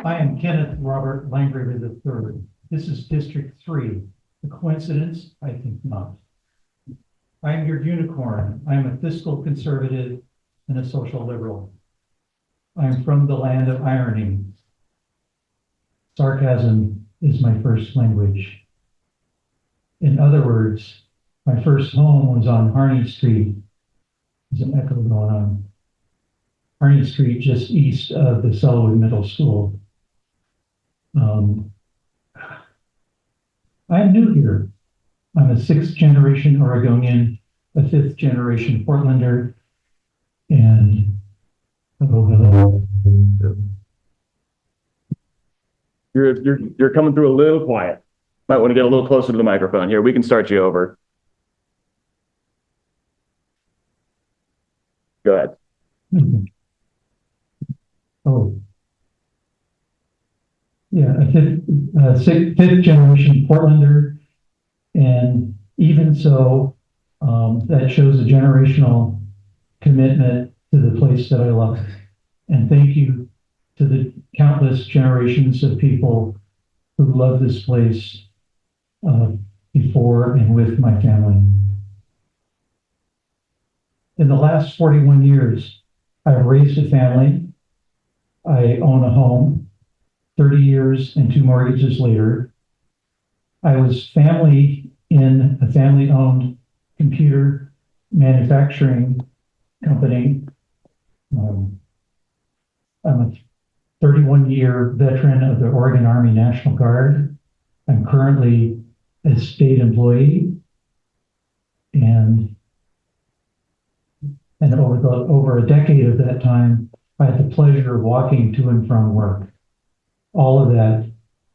I am Kenneth Robert Langgraver III. This is District 3. A coincidence? I think not. I am your unicorn. I am a fiscal conservative and a social liberal. I am from the land of irony. Sarcasm is my first language. In other words, my first home was on Harney Street. There's an echo going on. Harney Street, just east of the Selwood Middle School. I'm new here. I'm a sixth generation Oregonian, a fifth generation Portlander, and hello. You're coming through a little quiet. Might want to get a little closer to the microphone here. We can start you over. Go ahead. Oh. Yeah, a fifth generation Portlander, and even so, that shows a generational commitment to the place that I love. And thank you to the countless generations of people who love this place before and with my family. In the last 41 years, I've raised a family. I own a home. 30 years and 2 mortgages later, I was family in a family-owned computer manufacturing company. I'm a 31-year veteran of the Oregon Army National Guard. I'm currently a state employee, and over a decade of that time, I had the pleasure of walking to and from work. All of that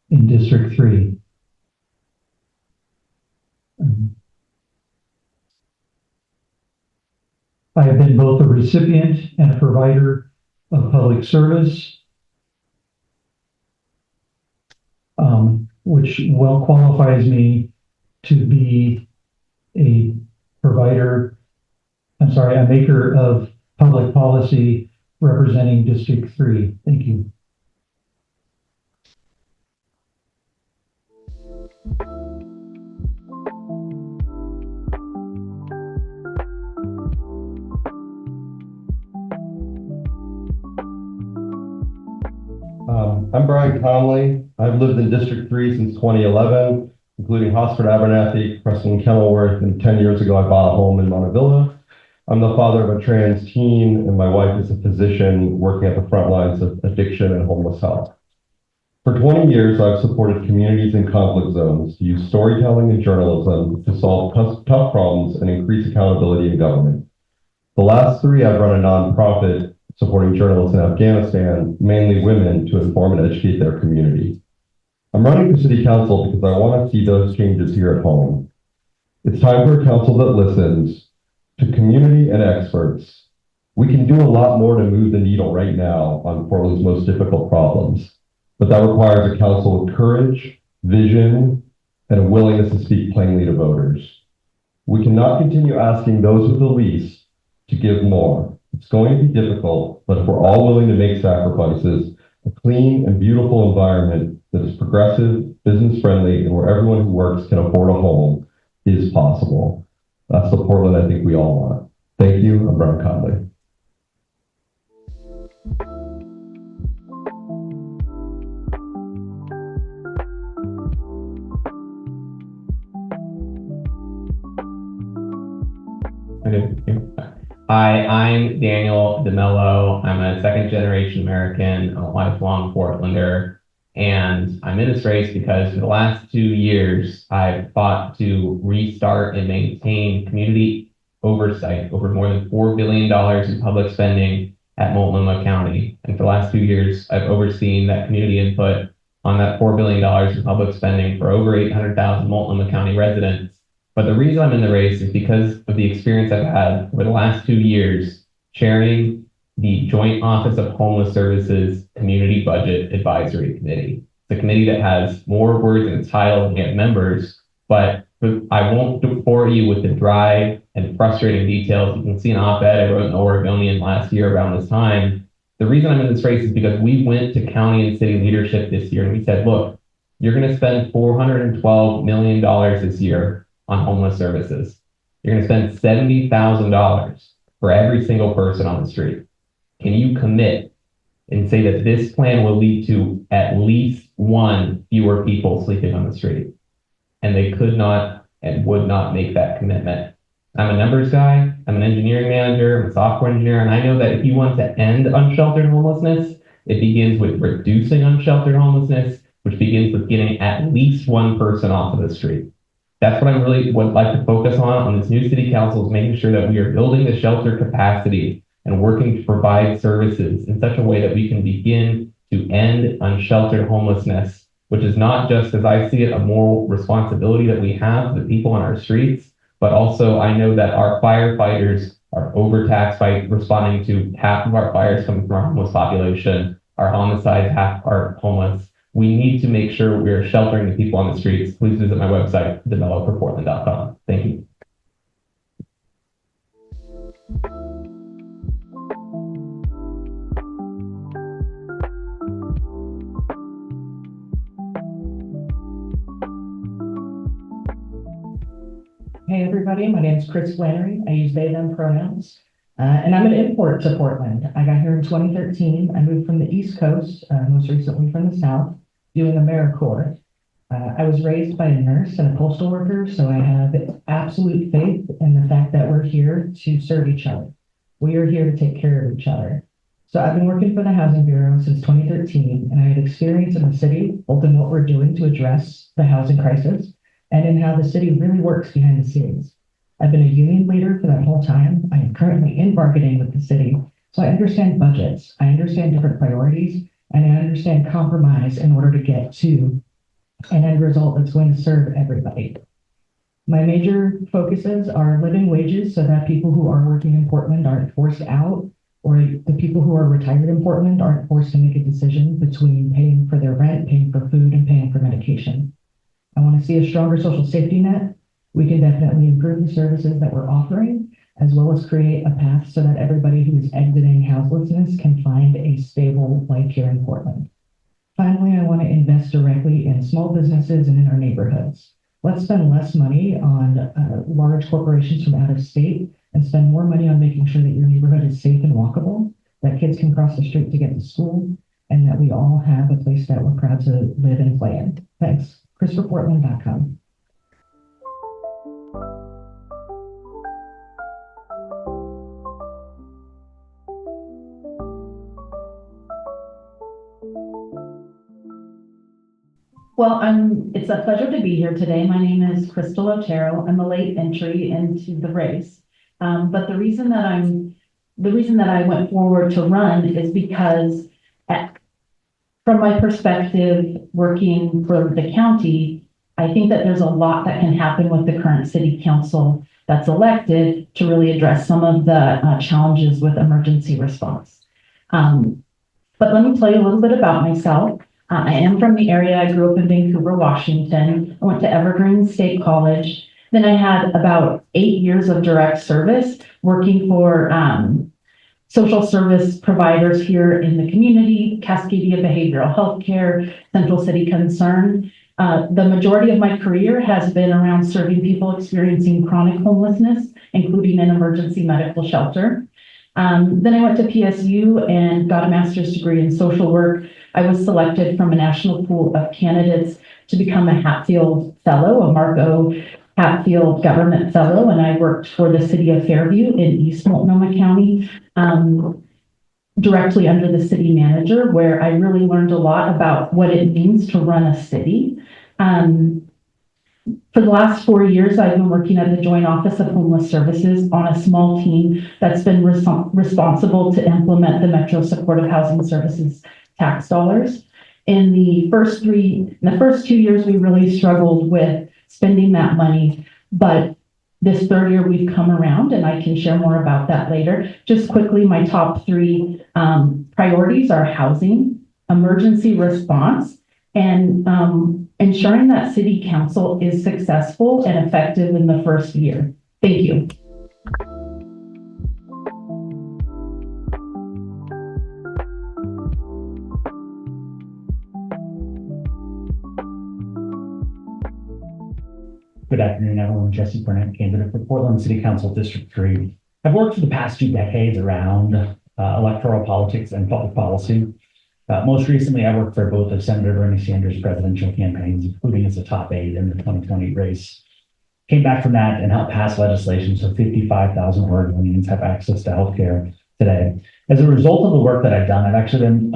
in District 3. I have been both a recipient and a provider of public service, which well qualifies me to be a maker of public policy representing District 3. Thank you. I'm Brian Conley. I've lived in District 3 since 2011, including Hosford, Abernathy, Preston, Kenilworth, and 10 years ago I bought a home in Montevilla. I'm the father of a trans teen, and my wife is a physician working at the front lines of addiction and homeless health. For 20 years, I've supported communities in conflict zones to use storytelling and journalism to solve tough problems and increase accountability in government. The last 3, I've run a nonprofit supporting journalists in Afghanistan, mainly women, to inform and educate their community. I'm running for city council because I want to see those changes here at home. It's time for a council that listens to community and experts. We can do a lot more to move the needle right now on Portland's most difficult problems, but that requires a council with courage, vision, and a willingness to speak plainly to voters. We cannot continue asking those with the least to give more. It's going to be difficult, but if we're all willing to make sacrifices, a clean and beautiful environment that is progressive, business-friendly, and where everyone who works can afford a home is possible. That's the Portland I think we all want. Thank you. I'm Brian Conley. Hi, I'm Daniel DeMello. I'm a second-generation American, a lifelong Portlander, and I'm in this race because for the last 2 years, I've fought to restart and maintain community oversight over more than $4 billion in public spending at Multnomah County. And for the last 2 years, I've overseen that community input on that $4 billion in public spending for over 800,000 Multnomah County residents. But the reason I'm in the race is because of the experience I've had over the last 2 years chairing the Joint Office of Homeless Services Community Budget Advisory Committee. It's a committee that has more words in its title than we have members, but I won't bore you with the dry and frustrating details. You can see an op-ed I wrote in the Oregonian last year around this time, The reason I'm in this race is because we went to county and city leadership this year and we said, look, you're going to spend $412 million this year on homeless services. You're going to spend $70,000 for every single person on the street. Can you commit and say that this plan will lead to at least one fewer people sleeping on the street? And they could not and would not make that commitment. I'm a numbers guy, I'm an engineering manager, I'm a software engineer, and I know that if you want to end unsheltered homelessness, it begins with reducing unsheltered homelessness, which begins with getting at least one person off of the street. That's what I really would like to focus on this new city council, is making sure that we are building the shelter capacity and working to provide services in such a way that we can begin to end unsheltered homelessness, which is not just, as I see it, a moral responsibility that we have, the people on our streets, but also I know that our firefighters are overtaxed by responding to half of our fires coming from our homeless population. Our homicides, half are homeless. We need to make sure we are sheltering the people on the streets. Please visit my website, developerportland.com. Thank you. Hey everybody, my name is Chris Flannery. I use they, them pronouns, and I'm an import to Portland. I got here in 2013. I moved from the East Coast, most recently from the South, doing AmeriCorps. I was raised by a nurse and a postal worker, so I have absolute faith in the fact that we're here to serve each other. We are here to take care of each other. So I've been working for the Housing Bureau since 2013, and I had experience in the city, both in what we're doing to address the housing crisis, and in how the city really works behind the scenes. I've been a union leader for that whole time. I am currently in bargaining with the city, so I understand budgets, I understand different priorities, and I understand compromise in order to get to an end result that's going to serve everybody. My major focuses are living wages so that people who are working in Portland aren't forced out, or the people who are retired in Portland aren't forced to make a decision between paying for their rent, paying for food, and paying for medication. I want to see a stronger social safety net. We can definitely improve the services that we're offering, as well as create a path so that everybody who is exiting houselessness can find a stable life here in Portland. Finally, I want to invest directly in small businesses and in our neighborhoods. Let's spend less money on large corporations from out of state and spend more money on making sure that your neighborhood is safe and walkable, that kids can cross the street to get to school, and that we all have a place that we're proud to live and play in. Thanks. ChrisForPortland.com. Well, it's a pleasure to be here today. My name is Crystal Otero. I'm a late entry into the race. But the reason that I went forward to run is because from my perspective, working for the county, I think that there's a lot that can happen with the current city council that's elected to really address some of the challenges with emergency response. But let me tell you a little bit about myself. I am from the area. I grew up in Vancouver, Washington. I went to Evergreen State College. Then I had about 8 years of direct service working for social service providers here in the community, Cascadia Behavioral Health Care, Central City Concern. The majority of my career has been around serving people experiencing chronic homelessness, including an emergency medical shelter. Then I went to PSU and got a master's degree in social work. I was selected from a national pool of candidates to become a Hatfield Fellow, a Marco Hatfield Government Fellow, and I worked for the city of Fairview in East Multnomah County, directly under the city manager, where I really learned a lot about what it means to run a city. For the last 4 years, I've been working at the Joint Office of Homeless Services on a small team that's been responsible to implement the Metro Supportive Housing Services tax dollars. In the first 2 years, we really struggled with spending that money, but this third year we've come around, and I can share more about that later. Just quickly, my top 3 priorities are housing, emergency response, and ensuring that City Council is successful and effective in the first year. Thank you. Good afternoon, everyone. Jesse Burnett, candidate for Portland City Council District 3. I've worked for the past 2 decades around electoral politics and public policy. Most recently, I worked for both of Senator Bernie Sanders' presidential campaigns, including as a top aide in the 2020 race. Came back from that and helped pass legislation so 55,000 Oregonians have access to healthcare today. As a result of the work that I've done, I've actually been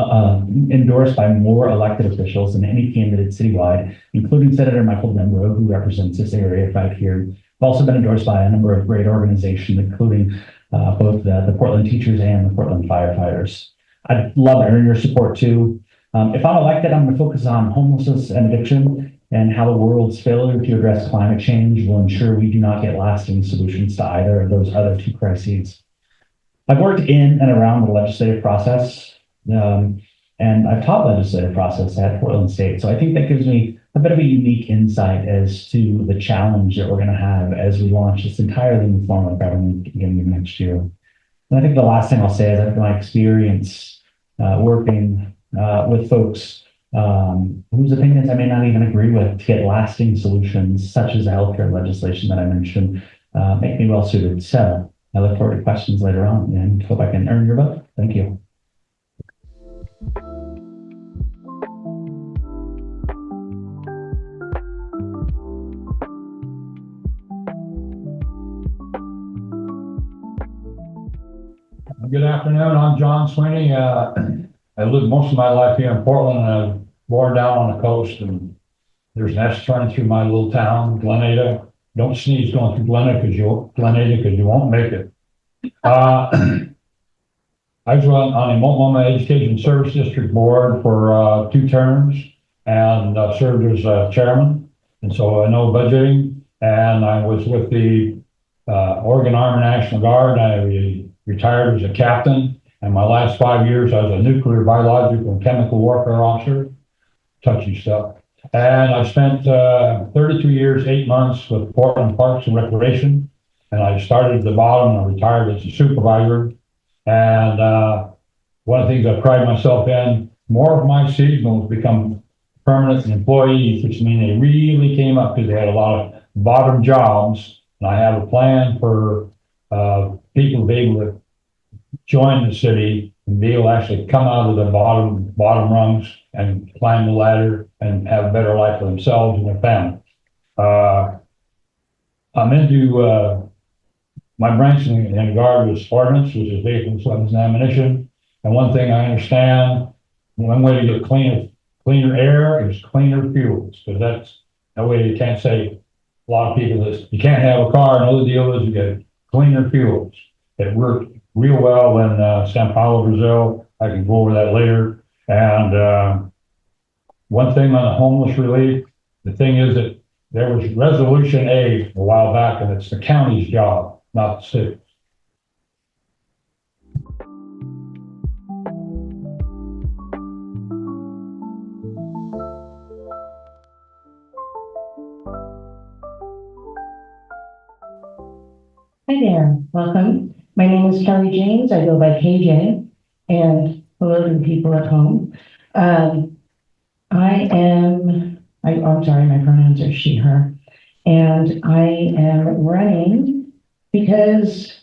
endorsed by more elected officials than any candidate citywide, including Senator Michael Denbrough, who represents this area right here. I've also been endorsed by a number of great organizations, including both the Portland teachers and the Portland firefighters. I'd love to earn your support too. If I'm elected, I'm going to focus on homelessness and addiction and how the world's failure to address climate change will ensure we do not get lasting solutions to either of those other 2 crises. I've worked in and around the legislative process, and I've taught legislative process at Portland State. So I think that gives me a bit of a unique insight as to the challenge that we're going to have as we launch this entirely new form of government beginning of next year. And I think the last thing I'll say is I've my experience working with folks whose opinions I may not even agree with to get lasting solutions, such as the healthcare legislation that I mentioned, make me well suited. So I look forward to questions later on and hope I can earn your vote. Thank you. Good afternoon. I'm John Sweeney. I lived most of my life here in Portland. I was born down on the coast, and there's an S turning through my little town, Glenada. Don't sneeze going through Glenada because you won't make it. I was on the Multnomah Education Service District Board for 2 terms and served as chairman. And so I know budgeting, and I was with the Oregon Army National Guard. I retired as a captain, and my last 5 years I was a nuclear, biological, and chemical warfare officer. Touchy stuff. And I spent 32 years, 8 months with Portland Parks and Recreation. And I started at the bottom and I retired as a supervisor. And one of the things I pride myself in, more of my seasonals become permanent employees, which means they really came up because they had a lot of bottom jobs. And I have a plan for people to be able to join the city and be able to actually come out of the bottom rungs and climb the ladder and have a better life for themselves and their family. I'm into my branch in the Guard was ordnance, which is vehicles, weapons, and ammunition. And one thing I understand, one way to get cleaner air is cleaner fuels, because that's that way you can't say a lot of people this. You can't have a car. Another deal is you get cleaner fuels. It worked real well in Sao Paulo, Brazil. I can go over that later. And one thing on the homeless relief, the thing is that there was Resolution A a while back, and it's the county's job, not the city. Hi there, welcome. My name is Kelly James. I go by KJ, and hello to the people at home. I'm sorry, my pronouns are she, her. And I am running because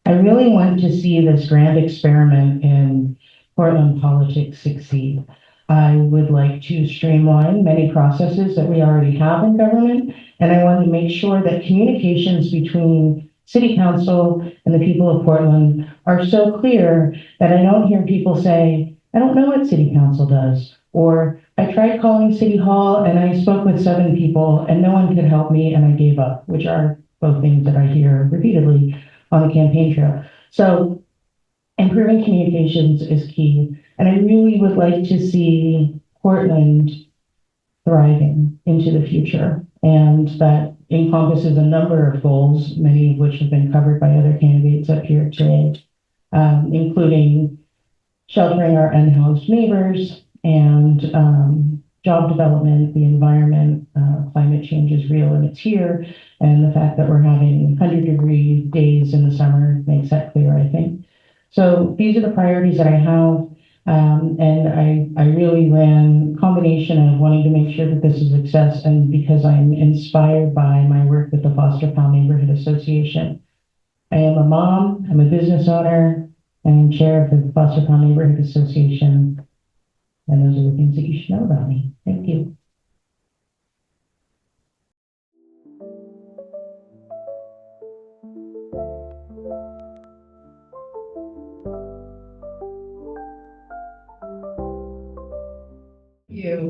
I really want to see this grand experiment in Portland politics succeed. I would like to streamline many processes that we already have in government, and I want to make sure that communications between City Council and the people of Portland are so clear that I don't hear people say, I don't know what City Council does, or I tried calling City Hall and I spoke with 7 people and no one could help me and I gave up, which are both things that I hear repeatedly on the campaign trail. So improving communications is key. And I really would like to see Portland thriving into the future. And that encompasses a number of goals, many of which have been covered by other candidates up here today, including sheltering our unhoused neighbors and job development, the environment. Climate change is real and it's here. And the fact that we're having 100-degree days in the summer makes that clear, I think. So these are the priorities that I have. And I really ran a combination of wanting to make sure that this is a success and because I'm inspired by my work with the Foster-Powell Neighborhood Association. I am a mom, I'm a business owner, and chair of the Foster-Powell Neighborhood Association. And those are the things that you should know about me. Thank you.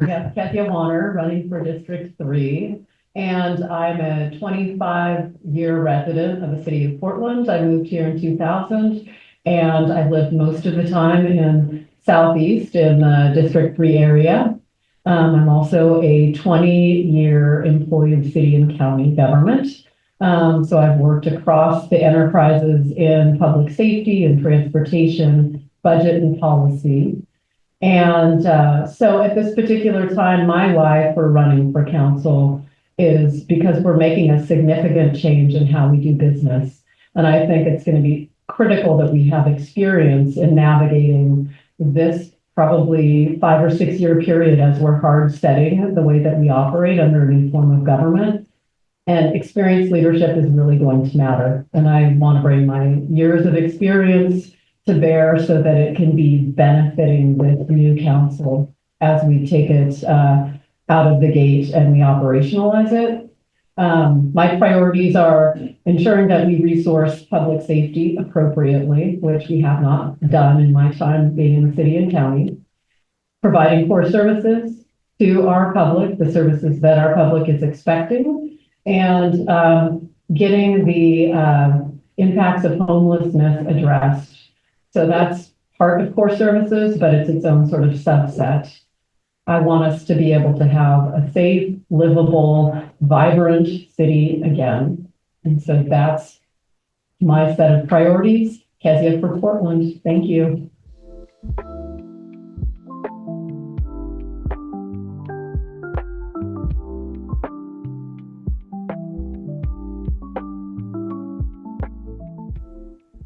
We have Kathy Warner running for District 3, and I'm a 25-year resident of the city of Portland. I moved here in 2000, and I've lived most of the time in Southeast in the District 3 area. I'm also a 20-year employee of city and county government. So I've worked across the enterprises in public safety and transportation, budget and policy. And so at this particular time, my why for running for council is because we're making a significant change in how we do business. And I think it's going to be critical that we have experience in navigating this probably 5 or 6 year period as we're hard setting the way that we operate under a new form of government. And experienced leadership is really going to matter. And I want to bring my years of experience to bear so that it can be benefiting with the new council as we take it out of the gate and we operationalize it. My priorities are ensuring that we resource public safety appropriately, which we have not done in my time being in the city and county, providing core services to our public, the services that our public is expecting, and getting the impacts of homelessness addressed. So that's part of core services, but it's its own sort of subset. I want us to be able to have a safe, livable, vibrant city again. And so that's my set of priorities. Kezia for Portland. Thank you.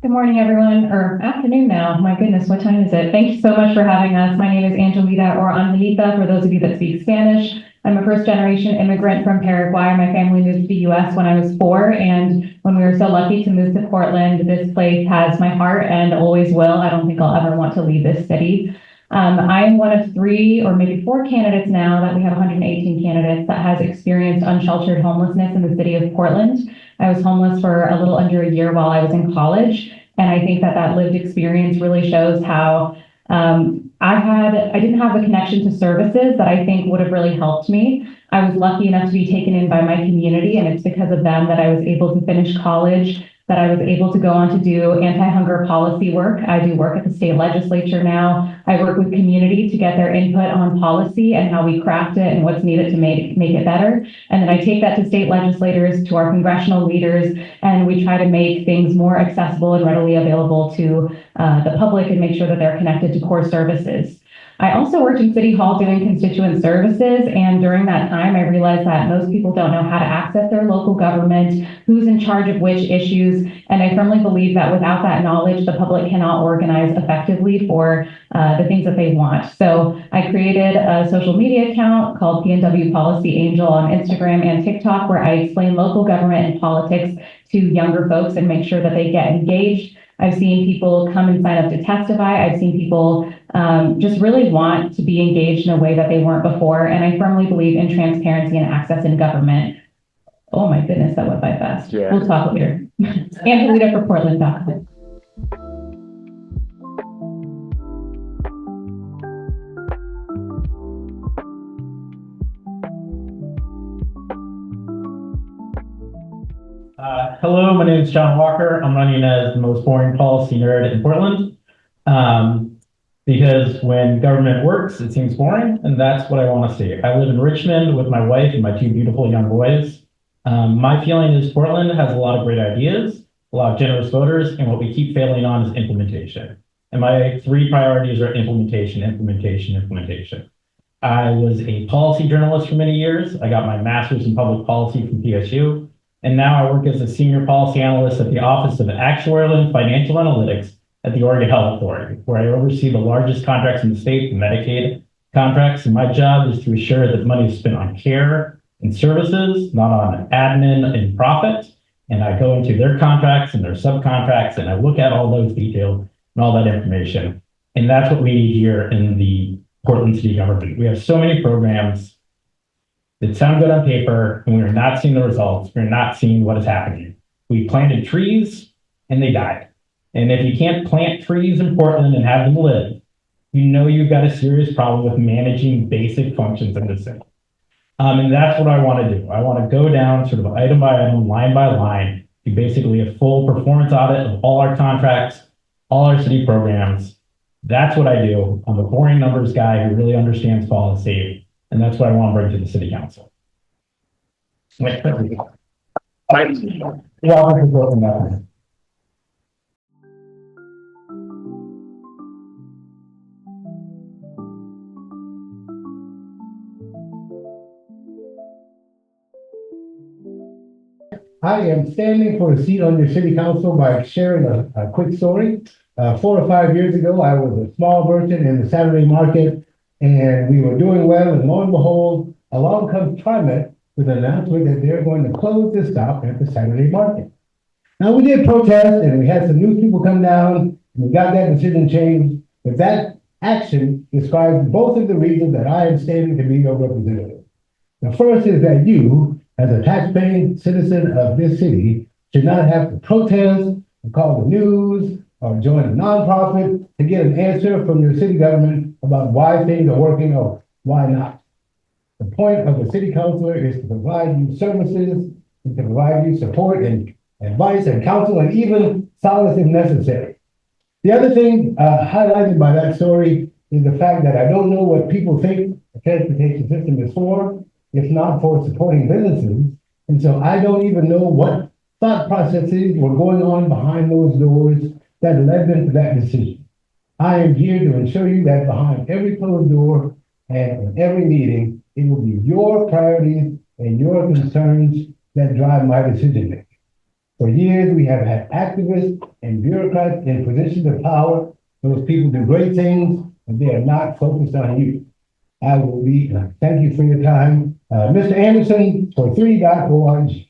Good morning, everyone, or afternoon now. My goodness, what time is it? Thank you so much for having us. My name is Angelita or Angelita, for those of you that speak Spanish. I'm a first-generation immigrant from Paraguay. My family moved to the U.S. when I was 4, and when we were so lucky to move to Portland, this place has my heart and always will. I don't think I'll ever want to leave this city. I am one of 3 or maybe 4 candidates now that we have 118 candidates that has experienced unsheltered homelessness in the city of Portland. I was homeless for a little under a year while I was in college. And I think that that lived experience really shows how I didn't have the connection to services that I think would have really helped me. I was lucky enough to be taken in by my community, and it's because of them that I was able to finish college, that I was able to go on to do anti-hunger policy work. I do work at the state legislature now. I work with community to get their input on policy and how we craft it and what's needed to make it better. And then I take that to state legislators, to our congressional leaders, and we try to make things more accessible and readily available to the public and make sure that they're connected to core services. I also worked in City Hall doing constituent services, and during that time, I realized that most people don't know how to access their local government, who's in charge of which issues, and I firmly believe that without that knowledge, the public cannot organize effectively for the things that they want. So I created a social media account called PNW Policy Angel on Instagram and TikTok, where I explain local government and politics to younger folks and make sure that they get engaged. I've seen people come and sign up to testify. I've seen people just really want to be engaged in a way that they weren't before. And I firmly believe in transparency and access in government. Oh my goodness, that went by fast. Yeah. We'll talk later. Angelita for Portland.com. Hello, my name is John Walker. I'm running as the most boring policy nerd in Portland. Because when government works, it seems boring, and that's what I want to see. I live in Richmond with my wife and my 2 beautiful young boys. My feeling is Portland has a lot of great ideas, a lot of generous voters, and what we keep failing on is implementation. And my 3 priorities are implementation, implementation, implementation. I was a policy journalist for many years. I got my master's in public policy from PSU. And now I work as a senior policy analyst at the Office of Actuarial and Financial Analytics at the Oregon Health Authority, where I oversee the largest contracts in the state, the Medicaid contracts. And my job is to ensure that money is spent on care and services, not on admin and profit. And I go into their contracts and their subcontracts, and I look at all those details and all that information. And that's what we need here in the Portland City government. We have so many programs that sound good on paper, and we're not seeing the results. We're not seeing what is happening. We planted trees and they died. And if you can't plant trees in Portland and have them live, you know you've got a serious problem with managing basic functions in the city. And that's what I want to do. I want to go down sort of item by item, line by line, do basically a full performance audit of all our contracts, all our city programs. That's what I do. I'm a boring numbers guy who really understands policy, and that's what I want to bring to the city council. I am standing for a seat on your city council by sharing a quick story. 4 or 5 years ago, I was a small merchant in the Saturday market, and we were doing well, and lo and behold, along comes TriMet with an announcement that they're going to close the stop at the Saturday market. Now, we did protest, and we had some news people come down, and we got that decision changed, but that action describes both of the reasons that I am standing to be your representative. The first is that you, as a taxpaying citizen of this city, should not have to protest or call the news or join a nonprofit to get an answer from your city government about why things are working or why not. The point of the city councilor is to provide you services and to provide you support and advice and counsel and even solace if necessary. The other thing highlighted by that story is the fact that I don't know what people think the transportation system is for. It's not for supporting businesses. And so I don't even know what thought processes were going on behind those doors that led them to that decision. I am here to assure you that behind every closed door and in every meeting, it will be your priorities and your concerns that drive my decision making. For years, we have had activists and bureaucrats in positions of power. Those people do great things, and they are not focused on you. I will be, thank you for your time. Mr. Anderson for 3.org.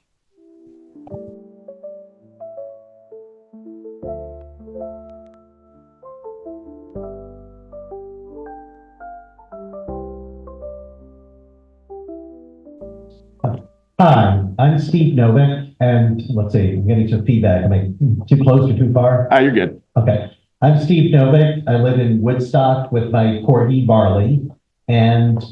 Hi, I'm Steve Novak, and let's see, I'm getting some feedback. Am I too close or too far? You're good. Okay. I'm Steve Novak. I live in Woodstock with my corgi Barley, and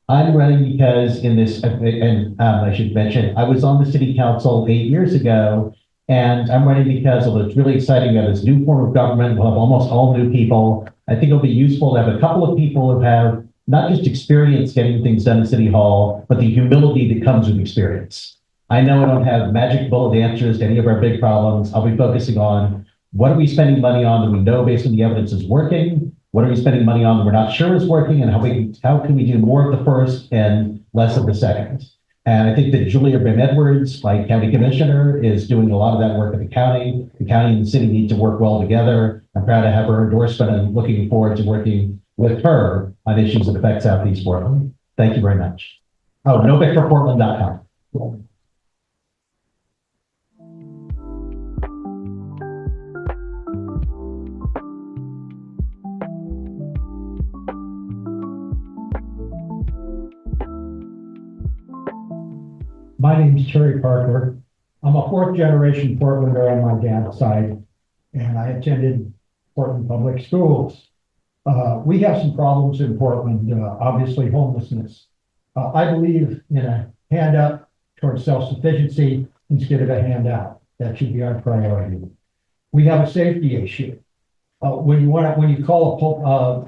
I'm running because in this, I should mention, I was on the city council 8 years ago, and I'm running because it's really exciting. We have this new form of government. We'll have almost all new people. I think it'll be useful to have a couple of people who have not just experience getting things done in City Hall, but the humility that comes with experience. I know I don't have magic bullet answers to any of our big problems. I'll be focusing on what are we spending money on that we know based on the evidence is working? What are we spending money on that we're not sure is working? And how can we do more of the first and less of the second? And I think that Julia Brim-Edwards, my county commissioner, is doing a lot of that work at the county. The county and the city need to work well together. I'm proud to have her endorsement and looking forward to working with her on issues that affect Southeast Portland. Thank you very much. Oh, novicforportland.com. My name is Terry Parker. I'm a 4th generation Portlander on my dad's side, and I attended Portland Public Schools. We have some problems in Portland, obviously homelessness. I believe in a hand up towards self-sufficiency instead of a handout. That should be our priority. We have a safety issue. When you call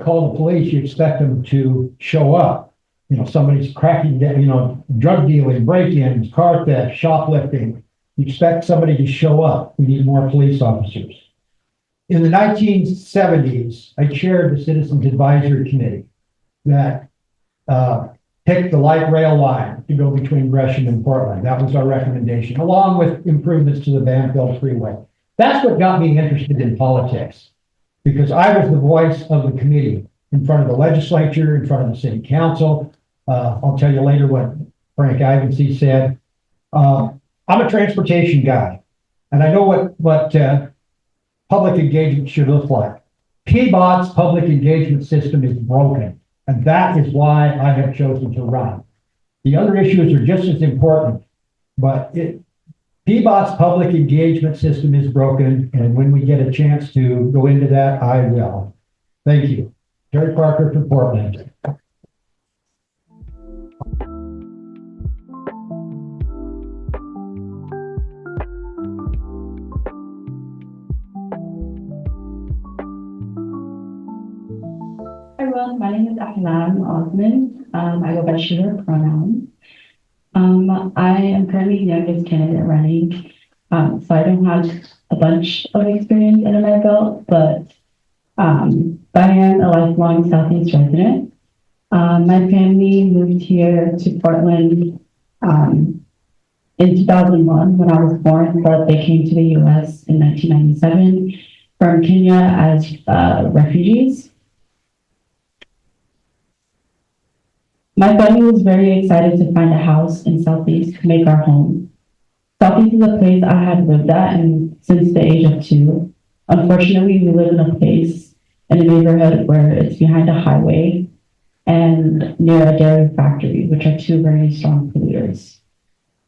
the police, you expect them to show up. You know, somebody's cracking down, drug dealing, break-ins, car theft, shoplifting. You expect somebody to show up. We need more police officers. In the 1970s, I chaired the Citizens Advisory Committee that picked the light rail line to go between Gresham and Portland. That was our recommendation, along with improvements to the Banfield Freeway. That's what got me interested in politics. because I was the voice of the committee in front of the legislature, in front of the city council. I'll tell you later what Frank Ivensy said. I'm a transportation guy, and I know what public engagement should look like. PBOT's public engagement system is broken, and that is why I have chosen to run. The other issues are just as important, but PBOT's public engagement system is broken, and when we get a chance to go into that, I will. Thank you. Terry Parker from Portland. Hi everyone, my name is Ahlan Osman. I go by she, her pronouns. I am currently the youngest candidate running, so I don't have a bunch of experience under my belt, but I am a lifelong Southeast resident. My family moved here to Portland in 2001 when I was born, but they came to the U.S. in 1997 from Kenya as refugees. My family was very excited to find a house in Southeast to make our home. Southeast is a place I had lived at since the age of 2. Unfortunately, we live in a place in a neighborhood where it's behind a highway and near a dairy factory, which are 2 very strong polluters.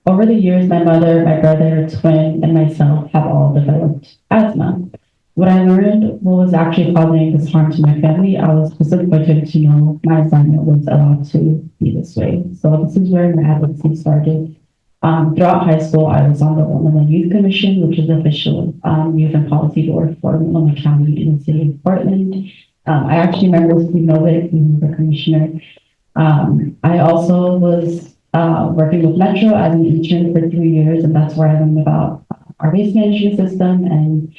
Over the years, my mother, my brother, twin, and myself have all developed asthma. What I learned what was actually causing this harm to my family, I was disappointed to know my assignment was allowed to be this way. So this is where my advocacy started. Throughout high school, I was on the Multnomah Youth Commission, which is the official youth and policy board for Multnomah County in the city of Portland. I actually remember Steve Novick, the commissioner. I also was working with Metro as an intern for 3 years, and that's where I learned about our waste management system and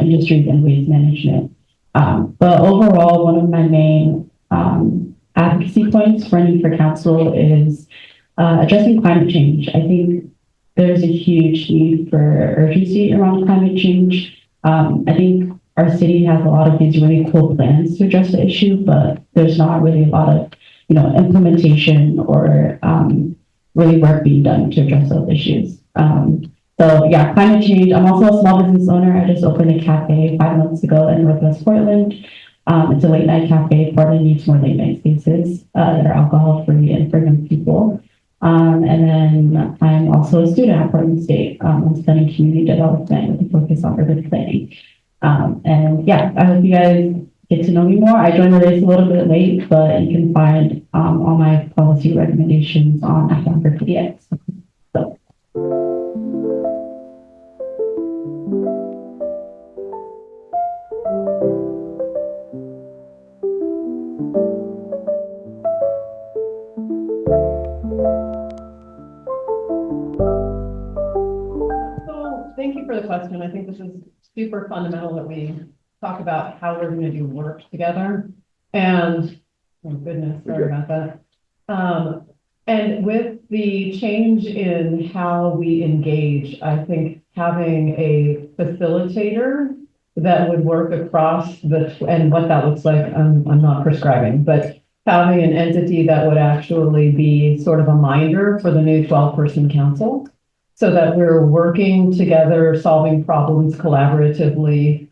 industries and waste management. But overall, one of my main advocacy points running for council is addressing climate change. I think there's a huge need for urgency around climate change. I think our city has a lot of these really cool plans to address the issue, but there's not really a lot of, implementation or really work being done to address those issues. So yeah, climate change. I'm also a small business owner. I just opened a cafe 5 months ago in Northwest Portland. It's a late night cafe. Portland needs more late night spaces that are alcohol free and for young people. And then I'm also a student at Portland State. I'm studying community development with a focus on urban planning. And yeah, I hope you guys get to know me more. I joined the race a little bit late, but you can find all my policy recommendations on FMPDX. So. Thank you for the question. I think this is super fundamental that we talk about how we're going to do work together. And oh goodness, sorry about that. And with the change in how we engage, I think having a facilitator that would work across and what that looks like, I'm not prescribing, but having an entity that would actually be sort of a minder for the new 12-person council, so that we're working together, solving problems collaboratively,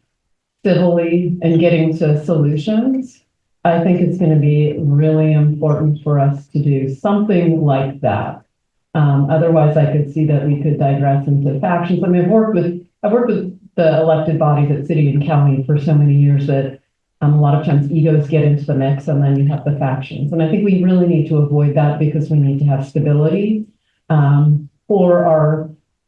civilly, and getting to solutions. I think it's going to be really important for us to do something like that. Otherwise, I could see that we could digress into factions. I mean, I've worked with the elected bodies at city and county for so many years that a lot of times egos get into the mix, and then you have the factions. And I think we really need to avoid that because we need to have stability. For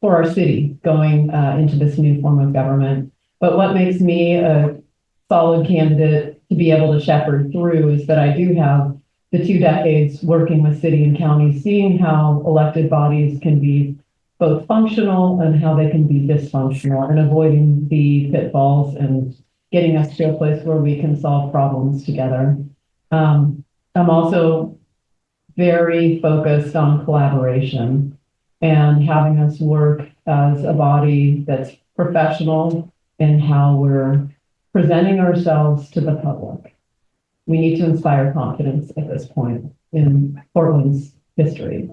our city going into this new form of government. But what makes me a solid candidate to be able to shepherd through is that I do have the 2 decades working with city and county, seeing how elected bodies can be both functional and how they can be dysfunctional, and avoiding the pitfalls and getting us to a place where we can solve problems together. I'm also very focused on collaboration and having us work as a body that's professional in how we're presenting ourselves to the public. We need to inspire confidence at this point in Portland's history.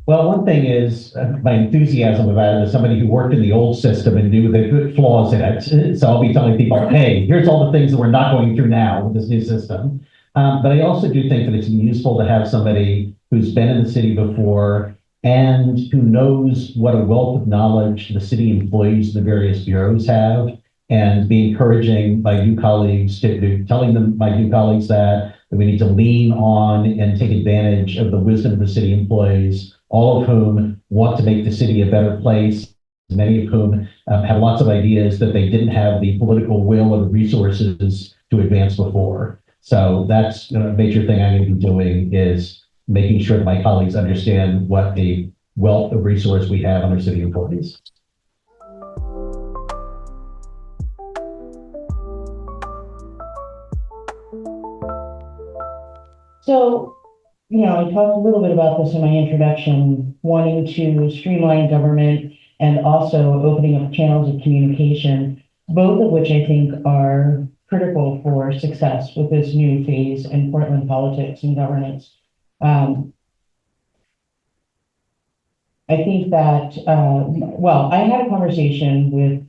Well, one thing is my enthusiasm about it as somebody who worked in the old system and knew the good flaws in it. So I'll be telling people, hey, here's all the things that we're not going through now with this new system. But I also do think that it's useful to have somebody who's been in the city before and who knows what a wealth of knowledge the city employees in the various bureaus have, and be encouraging my new colleagues telling them, my new colleagues, that we need to lean on and take advantage of the wisdom of the city employees, all of whom want to make the city a better place, many of whom have lots of ideas that they didn't have the political will or the resources to advance before. So that's a major thing I'm going to be doing, is making sure that my colleagues understand what a wealth of resource we have under city employees. So, I talked a little bit about this in my introduction, wanting to streamline government and also opening up channels of communication, both of which I think are critical for success with this new phase in Portland politics and governance. I think that, I had a conversation with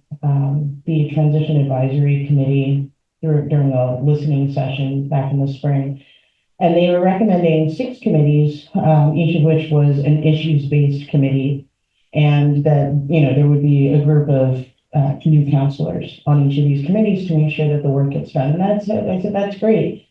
the Transition Advisory Committee during a listening session back in the spring. And they were recommending 6 committees, each of which was an issues-based committee. And that, there would be a group of new counselors on each of these committees to make sure that the work gets done. And I said, that's great.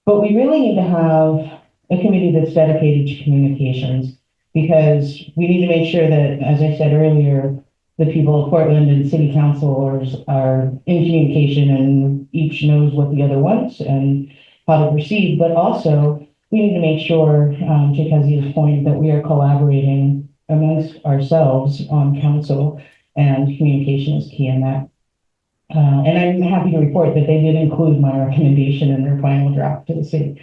But we really need to have a committee that's dedicated to communications, because we need to make sure that, as I said earlier, the people of Portland and city councilors are in communication and each knows what the other wants and how to proceed. But also, we need to make sure, to Kezia's point, that we are collaborating amongst ourselves on council, and communication is key in that. And I'm happy to report that they did include my recommendation in their final draft to the city.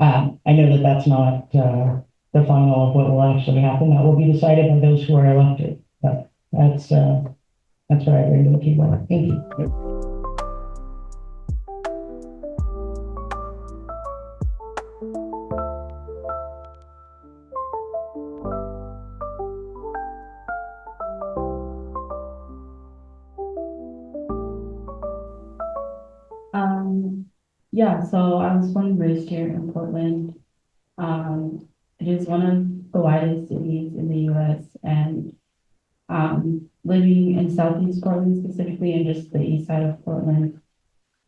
I know that that's not the final of what will actually happen. That will be decided by those who are elected. But that's what I bring to the table. Thank you. Yeah, so I was born and raised here in Portland. It is one of the widest cities in the US, and living in Southeast Portland specifically, and just the east side of Portland,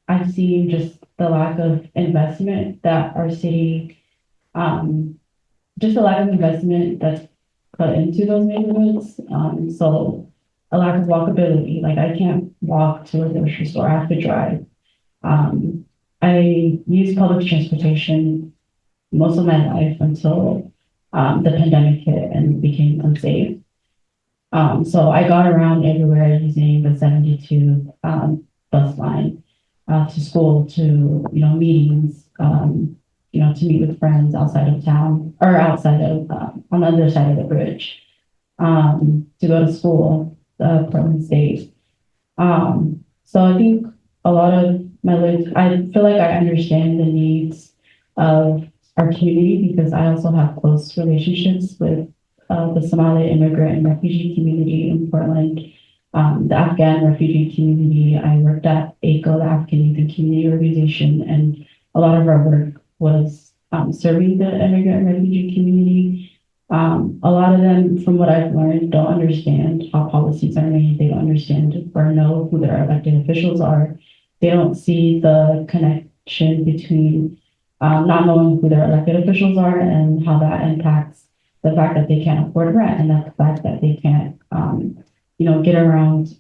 I've seen just the lack of investment that our city, just the lack of investment that's put into those neighborhoods. So a lack of walkability, like I can't walk to a grocery store, I have to drive. I used public transportation most of my life until the pandemic hit and became unsafe. So I got around everywhere using the 72 bus line to school, to meetings, to meet with friends outside of town, or outside of on the other side of the bridge, to go to school, Portland State. So I think a lot of my life, I feel like I understand the needs of our community, because I also have close relationships with the Somali immigrant and refugee community in Portland, the Afghan refugee community. I worked at ACO, the African Youth and Community Organization, and a lot of our work was serving the immigrant and refugee community. A lot of them, from what I've learned, don't understand how policies are made. They don't understand or know who their elected officials are. They don't see the connection between not knowing who their elected officials are and how that impacts the fact that they can't afford rent, and the fact that they can't, get around,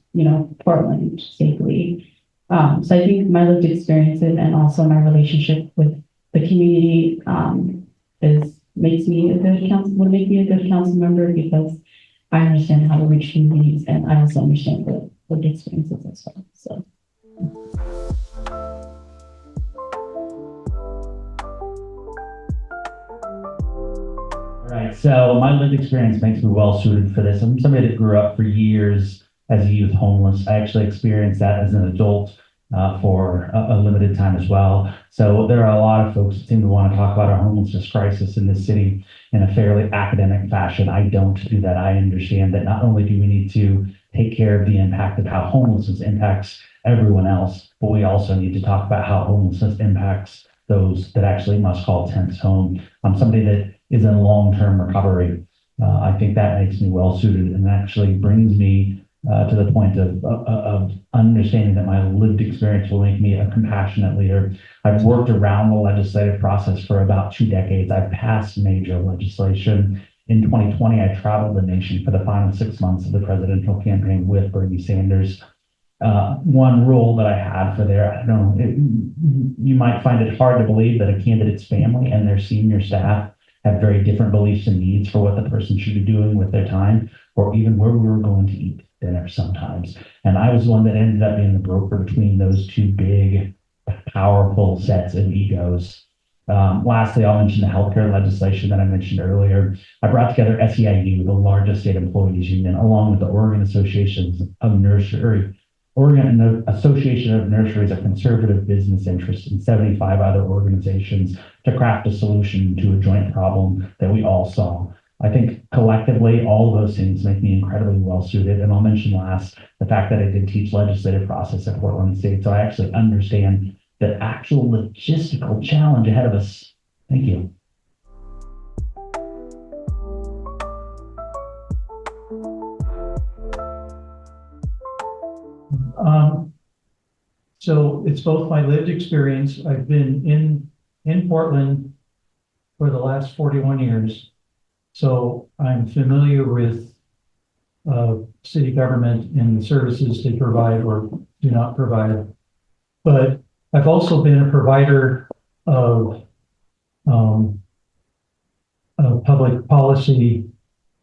Portland safely. So I think my lived experiences and also my relationship with the community would make me a good council member, because I understand how to reach communities, and I also understand the lived experiences as well. So. All right, so my lived experience makes me well suited for this. I'm somebody that grew up for years as a youth homeless. I actually experienced that as an adult for a limited time as well. So there are a lot of folks that seem to want to talk about our homelessness crisis in this city in a fairly academic fashion. I don't do that. I understand that not only do we need to take care of the impact of how homelessness impacts everyone else, but we also need to talk about how homelessness impacts those that actually must call tents home. I'm somebody that is in long-term recovery. I think that makes me well suited and actually brings me to the point of understanding that my lived experience will make me a compassionate leader. I've worked around the legislative process for about 2 decades. I've passed major legislation. In 2020, I traveled the nation for the final 6 months of the presidential campaign with Bernie Sanders. One rule that I had for there, I don't know, you might find it hard to believe that a candidate's family and their senior staff have very different beliefs and needs for what the person should be doing with their time, or even where we were going to eat dinner sometimes. And I was the one that ended up being the broker between those two big, powerful sets of egos. Lastly, I'll mention the healthcare legislation that I mentioned earlier. I brought together SEIU, the largest state employees union, along with the Oregon Association of Nurseries, a conservative business interest, and 75 other organizations to craft a solution to a joint problem that we all saw. I think collectively, all of those things make me incredibly well suited. And I'll mention last the fact that I did teach legislative process at Portland State, so I actually understand the actual logistical challenge ahead of us. Thank you. So it's both my lived experience. I've been in Portland for the last 41 years. So I'm familiar with city government and the services they provide or do not provide. But I've also been a provider of public policy,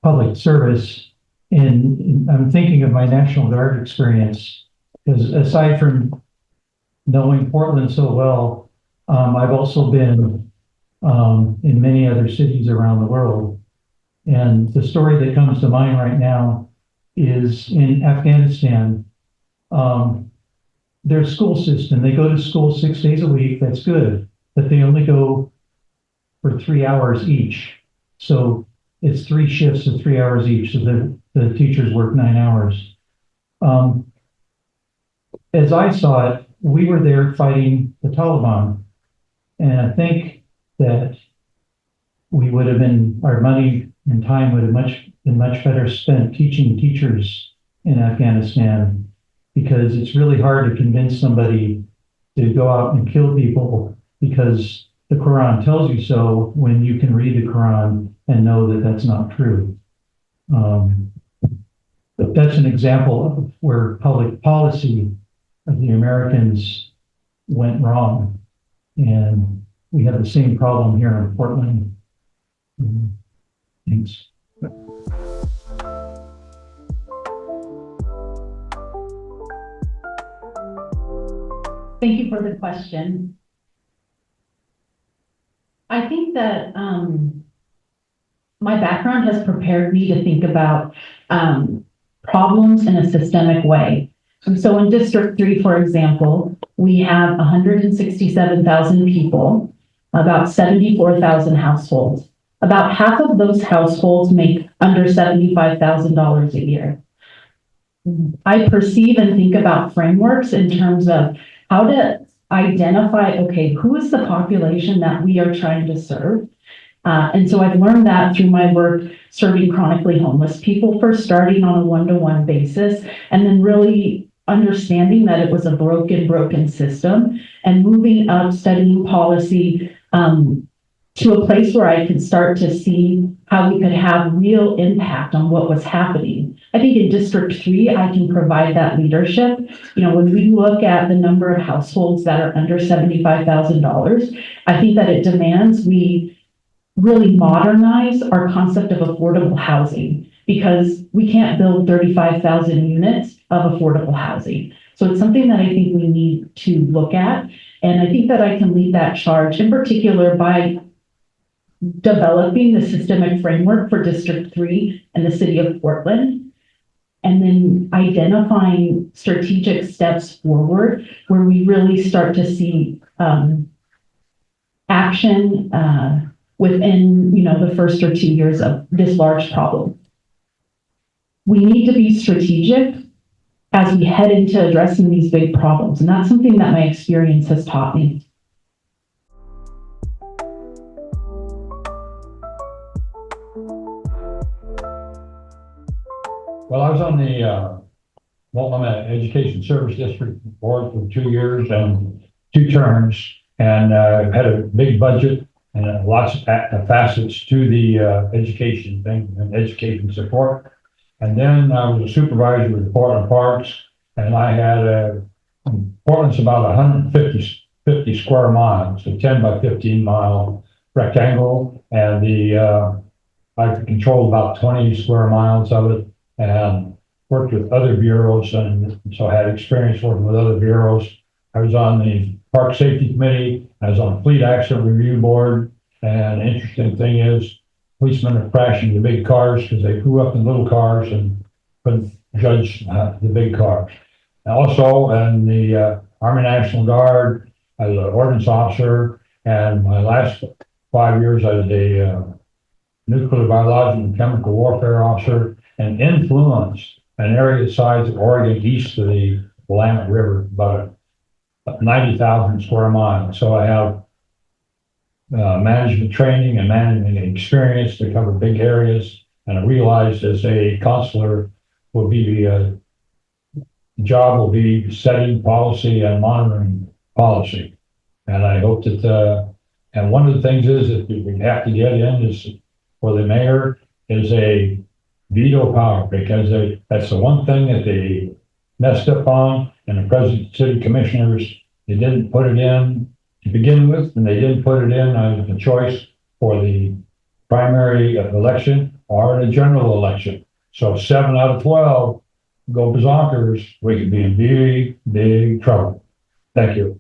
public service. And I'm thinking of my National Guard experience, because aside from knowing Portland so well, I've also been in many other cities around the world. And the story that comes to mind right now is in Afghanistan. Their school system, they go to school 6 days a week, that's good, but they only go for 3 hours each. So it's 3 shifts of 3 hours each, so the teachers work 9 hours. As I saw it, we were there fighting the Taliban. And I think that we would have been, our money and time would have been much better spent teaching teachers in Afghanistan, because it's really hard to convince somebody to go out and kill people because the Quran tells you so, when you can read the Quran and know that that's not true. But that's an example of where public policy of the Americans went wrong. And we have the same problem here in Portland. Thanks. Thank you for the question. I think that my background has prepared me to think about problems in a systemic way. And so in District 3, for example, we have 167,000 people, about 74,000 households. About half of those households make under $75,000 a year. I perceive and think about frameworks in terms of how to identify, okay, who is the population that we are trying to serve? And so I've learned that through my work serving chronically homeless people, first starting on a one-to-one basis, and then really understanding that it was a broken system, and moving up, studying policy to a place where I could start to see how we could have real impact on what was happening. I think in District 3, I can provide that leadership. You know, when we look at the number of households that are under $75,000, I think that it demands we really modernize our concept of affordable housing, because we can't build 35,000 units of affordable housing. So it's something that I think we need to look at. And I think that I can lead that charge, in particular by developing the systemic framework for District 3 and the city of Portland, and then identifying strategic steps forward where we really start to see action within, the first or 2 years of this large problem. We need to be strategic as we head into addressing these big problems, and that's something that my experience has taught me. Well, I was on the Multnomah Education Service District Board for 2 years and 2 terms, and had a big budget and lots of facets to the education thing and education support. And then I was a supervisor with Portland Parks, and I had Portland's about 150 square miles, a 10 by 15 mile rectangle, and I controlled about 20 square miles of it, and worked with other bureaus, and so I had experience working with other bureaus. I was on the Park Safety Committee, I was on the Fleet Accident Review Board, and the interesting thing is policemen are crashing the big cars because they grew up in little cars and couldn't judge the big cars. And also in the Army National Guard, I was an ordnance officer, and my last 5 years I was a nuclear, biological, and chemical warfare officer, and influenced an area the size of Oregon east of the Willamette River, about 90,000 square miles. So I have management training and management experience to cover big areas, and I realized as a counselor will be the job will be setting policy and monitoring policy. And I hope that and one of the things is that we have to get in is for the mayor is a veto power, because that's the one thing that they messed up on, and the president, city commissioners, they didn't put it in to begin with, and they didn't put it in as a choice for the primary election or the general election. So 7 out of 12 go bazonkers, we could be in big, big trouble. Thank you.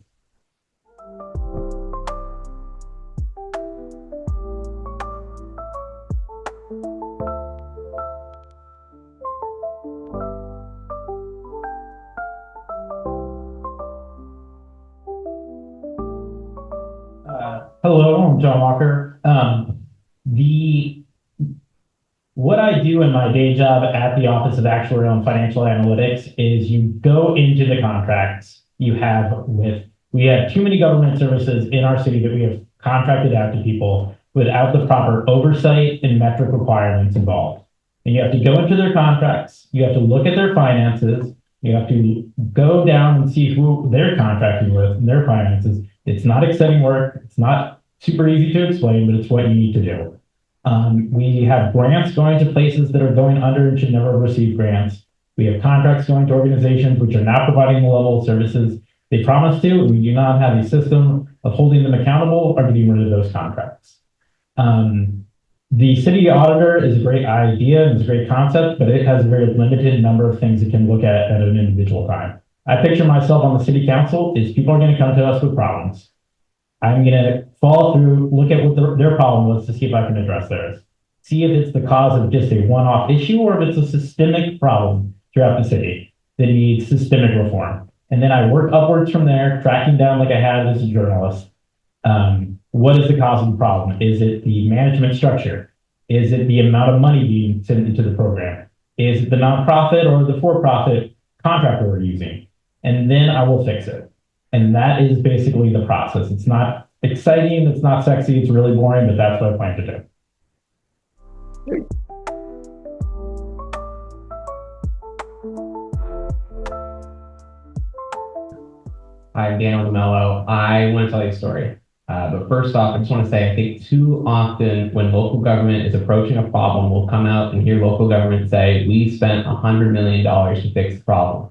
Hello, I'm John Walker. What I do in my day job at the Office of Actuarial and Financial Analytics is you go into the contracts we have too many government services in our city that we have contracted out to people without the proper oversight and metric requirements involved. And you have to go into their contracts, you have to look at their finances, you have to go down and see who they're contracting with and their finances. It's not exciting work. It's not super easy to explain, but it's what you need to do. We have grants going to places that are going under and should never have received grants. We have contracts going to organizations which are not providing the level of services they promised to, and we do not have a system of holding them accountable or getting rid of those contracts. The city auditor is a great idea and it's a great concept, but it has a very limited number of things it can look at an individual time. I picture myself on the city council is people are going to come to us with problems. I'm going to fall through, look at what their problem was to see if I can address theirs. See if it's the cause of just a one-off issue or if it's a systemic problem throughout the city that needs systemic reform. And then I work upwards from there, tracking down like I had as a journalist. What is the cause of the problem? Is it the management structure? Is it the amount of money being sent into the program? Is it the nonprofit or the for-profit contractor we're using? And then I will fix it. And that is basically the process. It's not exciting, it's not sexy, it's really boring, but that's what I plan to do. Hi, I'm Daniel DeMello. I want to tell you a story. But first off, I just want to say, I think too often when local government is approaching a problem, we'll come out and hear local government say, we spent $100 million to fix the problem.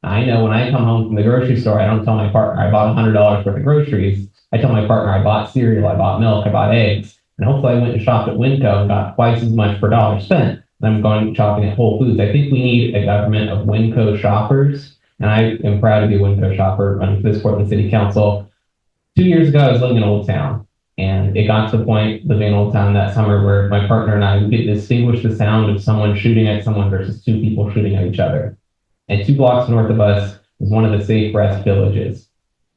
I know when I come home from the grocery store, I don't tell my partner I bought $100 worth of groceries. I tell my partner I bought cereal, I bought milk, I bought eggs. And hopefully I went and shopped at Winco and got twice as much per dollar spent. And I'm going shopping at Whole Foods. I think we need a government of Winco shoppers. And I am proud to be a Winco shopper running for this Portland City Council. 2 years ago, I was living in Old Town. And it got to the point, living in Old Town that summer, where my partner and I would get distinguish the sound of someone shooting at someone versus two people shooting at each other. And 2 blocks north of us was one of the safe rest villages.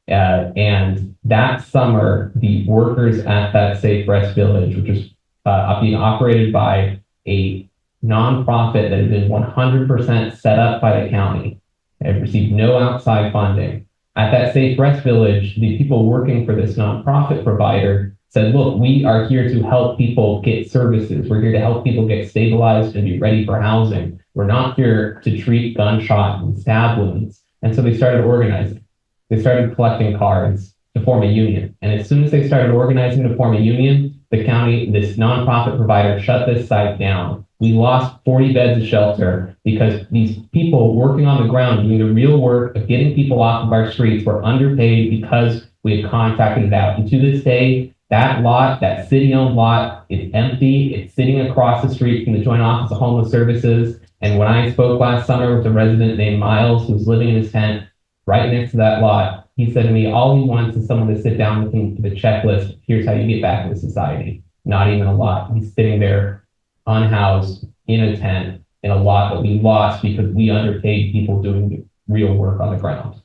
And that summer, the workers at that safe rest village, which was being operated by a nonprofit that had been 100% set up by the county, had received no outside funding. At that safe rest village, the people working for this nonprofit provider said, look, we are here to help people get services. We're here to help people get stabilized and be ready for housing. We're not here to treat gunshot and stab wounds. And so they started organizing. They started collecting cards to form a union. And as soon as they started organizing to form a union, the county, this nonprofit provider, shut this site down. We lost 40 beds of shelter because these people working on the ground doing the real work of getting people off of our streets were underpaid because we had contracted it out. And to this day, that lot, that city-owned lot, is empty. It's sitting across the street from the Joint Office of Homeless Services. And when I spoke last summer with a resident named Miles, who was living in his tent right next to that lot, he said to me, all he wants is someone to sit down with him for the checklist. Here's how you get back into society. Not even a lot. He's sitting there unhoused in a tent in a lot that we lost because we underpaid people doing real work on the ground.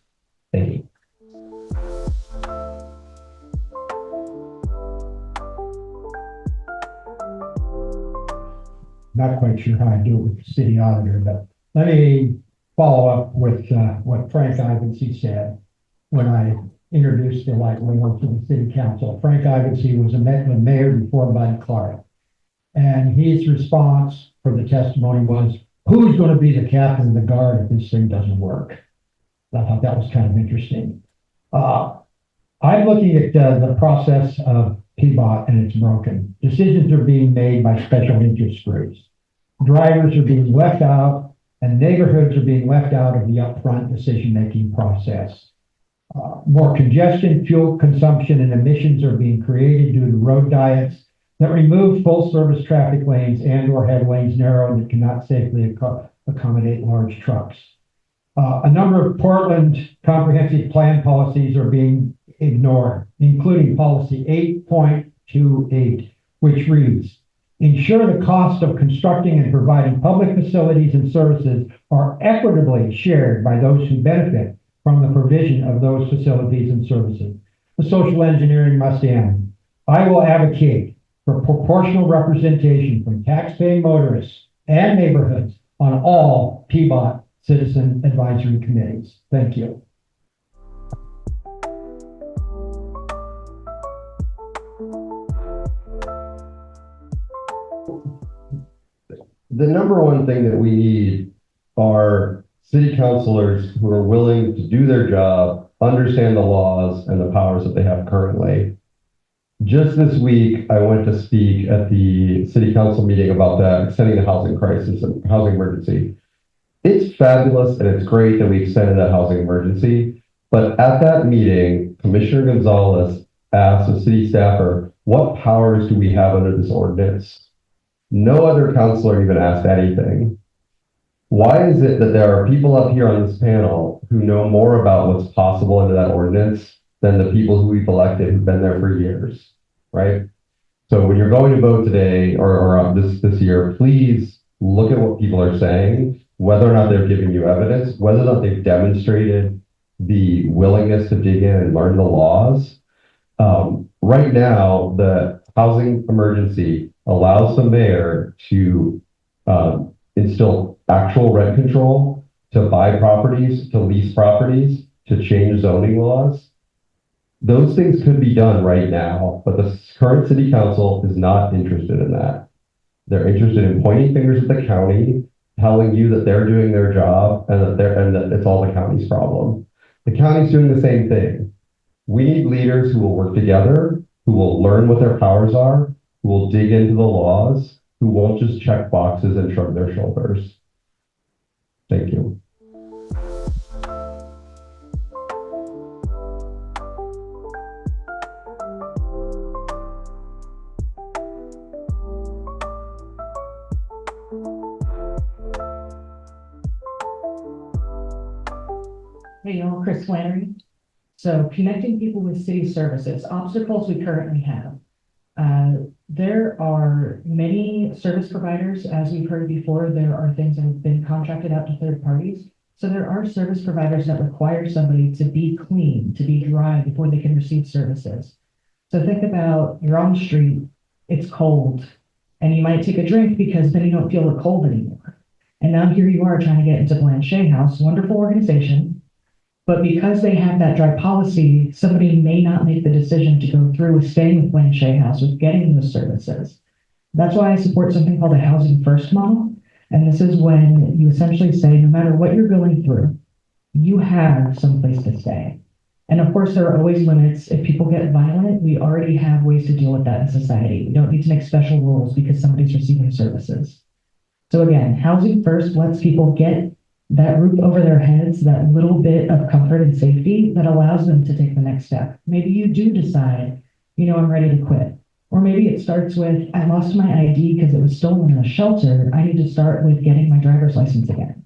Thank you. Not quite sure how I do it with the city auditor, but let me follow up with what Frank Ivensy said when I introduced the light wing to the city council. Frank Ivensy was a mayor before Bud Clark. And his response for the testimony was, who's going to be the captain of the guard if this thing doesn't work? I thought that was kind of interesting. I'm looking at the process of PBOT and it's broken. Decisions are being made by special interest groups. Drivers are being left out and neighborhoods are being left out of the upfront decision-making process. More congestion, fuel consumption, and emissions are being created due to road diets that remove full-service traffic lanes and/or have lanes narrowed that cannot safely accommodate large trucks. A number of Portland comprehensive plan policies are being ignored, including policy 8.28, which reads, ensure the cost of constructing and providing public facilities and services are equitably shared by those who benefit from the provision of those facilities and services. The social engineering must end. I will advocate for proportional representation from taxpaying motorists and neighborhoods on all PBOT citizen advisory committees. Thank you. The number one thing that we need are city councilors who are willing to do their job, understand the laws and the powers that they have currently. Just this week, I went to speak at the city council meeting about that, extending the housing crisis and housing emergency. It's fabulous and it's great that we extended that housing emergency. But at that meeting, Commissioner Gonzalez asked the city staffer, what powers do we have under this ordinance? No other councilor even asked anything. Why is it that there are people up here on this panel who know more about what's possible under that ordinance than the people who we've elected who've been there for years, right? So when you're going to vote today or this year, please look at what people are saying, whether or not they're giving you evidence, whether or not they've demonstrated the willingness to dig in and learn the laws. Right now, the housing emergency allows the mayor to instill actual rent control, to buy properties, to lease properties, to change zoning laws. Those things could be done right now, but the current city council is not interested in that. They're interested in pointing fingers at the county, telling you that they're doing their job and that it's all the county's problem. The county's doing the same thing. We need leaders who will work together, who will learn what their powers are, who will dig into the laws, who won't just check boxes and shrug their shoulders. Thank you. Hey, y'all, Chris Flannery. So connecting people with city services, obstacles we currently have. There are many service providers, as we've heard before, there are things that have been contracted out to third parties. So there are service providers that require somebody to be clean, to be dry before they can receive services. So think about you're on the street, it's cold, and you might take a drink because then you don't feel the cold anymore. And now here you are trying to get into Blanchet House, wonderful organization. But because they have that dry policy, somebody may not make the decision to go through with staying with Blanchet House, with getting those services. That's why I support something called a housing first model. And this is when you essentially say, no matter what you're going through, you have someplace to stay. And of course, there are always limits. If people get violent, we already have ways to deal with that in society. We don't need to make special rules because somebody's receiving services. So again, housing first lets people get that roof over their heads, that little bit of comfort and safety that allows them to take the next step. Maybe you do decide, I'm ready to quit. Or maybe it starts with, I lost my ID because it was stolen in a shelter. I need to start with getting my driver's license again.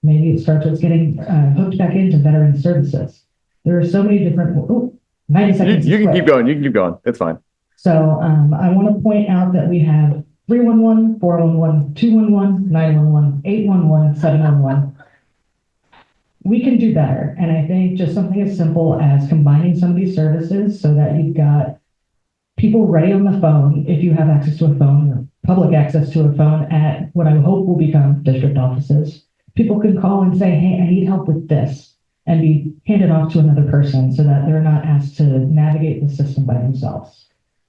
Maybe it starts with getting hooked back into veteran services. There are so many different, 90 seconds. You can keep going. You can keep going. It's fine. So I want to point out that we have 311, 411, 211, 911, 811, 711. We can do better. And I think just something as simple as combining some of these services so that you've got people ready on the phone, if you have access to a phone or public access to a phone at what I hope will become district offices. People can call and say, hey, I need help with this, and be handed off to another person so that they're not asked to navigate the system by themselves.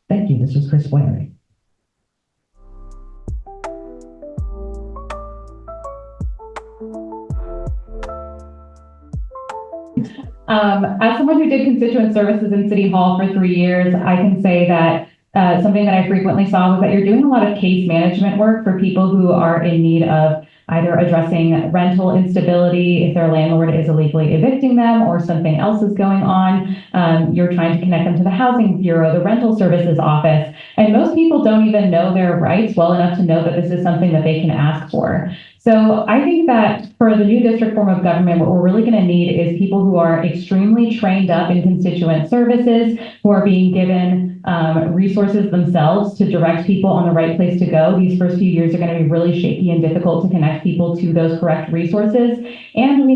Thank you. This was Chris Flannery. As someone who did constituent services in City Hall for 3 years, I can say that something that I frequently saw was that you're doing a lot of case management work for people who are in need of either addressing rental instability, if their landlord is illegally evicting them or something else is going on. You're trying to connect them to the Housing Bureau, the Rental Services Office, and most people don't even know their rights well enough to know that this is something that they can ask for. So I think that for the new district form of government, what we're really going to need is people who are extremely trained up in constituent services, who are being given resources themselves to direct people on the right place to go. These first few years are going to be really shaky and difficult to connect people to those correct resources. And we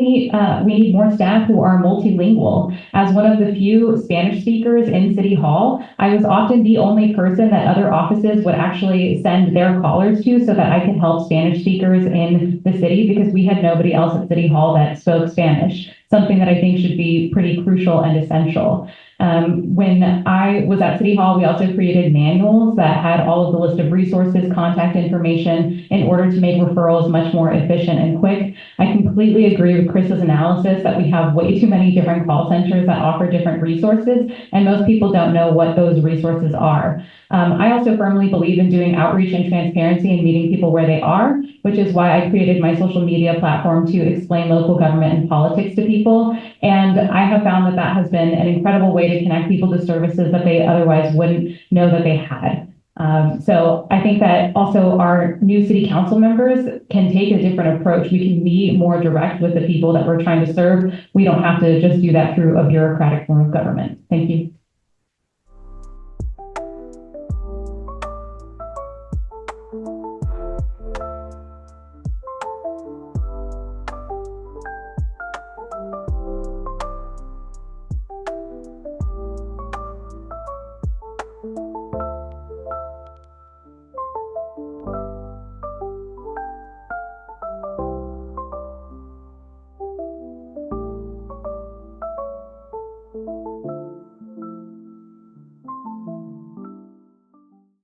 need more staff who are multilingual. As one of the few Spanish speakers in City Hall, I was often the only person that other offices would actually send their callers to so that I could help Spanish speakers in the city, because we had nobody else at City Hall that spoke Spanish, something that I think should be pretty crucial and essential. When I was at City Hall, we also created manuals that had all of the list of resources, contact information, in order to make referrals much more efficient and quick. I completely agree with Chris's analysis that we have way too many different call centers that offer different resources, and most people don't know what those resources are. I also firmly believe in doing outreach and transparency and meeting people where they are, which is why I created my social media platform to explain local government and politics to people. And I have found that that has been an incredible way to connect people to services that they otherwise wouldn't know that they had. So I think that also our new city council members can take a different approach. We can be more direct with the people that we're trying to serve. We don't have to just do that through a bureaucratic form of government. Thank you.